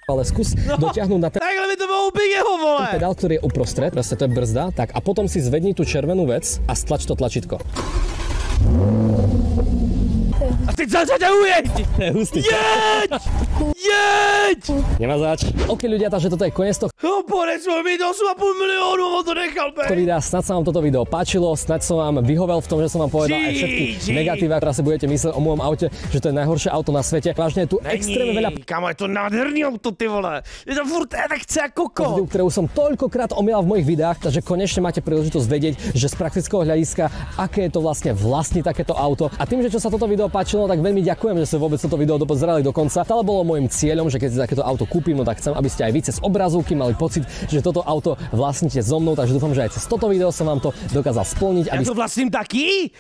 Ale skús dotiahnuť na ten takhle by to bolo jeho, vole. pedál, ktorý je uprostred, proste to je brzda, tak a potom si zvedni tú červenú vec a stlač to tlačítko. A teď ujeď! To je hustý. Jeď! Jeď! Nemá zač. OK ľudia, takže toto je koniec tohto Borec, môj byť 8,5 miliónov, on to nechal, videa. Snad sa vám toto video páčilo, snad som vám vyhovel v tom, že som vám povedal aj všetky negatíva, ktoré si budete mysleť o môjom aute, že to je najhoršie auto na svete. Vážne je tu extrémne veľa Kámo, je to nádherný auto, ty vole. Je to furt tak chce ako koko. ktoré už som toľkokrát omielal v mojich videách, takže konečne máte príležitosť vedieť, že z praktického hľadiska, aké je to vlastne vlastniť takéto auto. A tým, že čo sa toto video páčilo, tak veľmi ďakujem, že ste vôbec toto video dopozerali do konca. To bolo môjim cieľom, že keď si takéto auto kúpim, no tak chcem, aby ste aj vy cez obrazovky mali pocit, že toto auto vlastníte so mnou, takže dúfam, že aj cez toto video som vám to dokázal splniť. Ja to vlastním taký?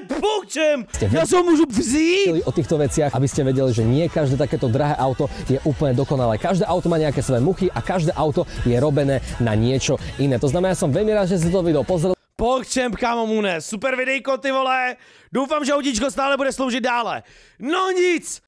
Pokčem! Ja som môžu vzít! O týchto veciach, aby ste vedeli, že nie každé takéto drahé auto je úplne dokonalé. Každé auto má nejaké svoje muchy a každé auto je robené na niečo iné. To znamená, ja som veľmi rád, že si to video pozrel. Pokčem, kámo Mune, super videjko, ty vole. Doufám, že autíčko stále bude sloužit dále. No nic,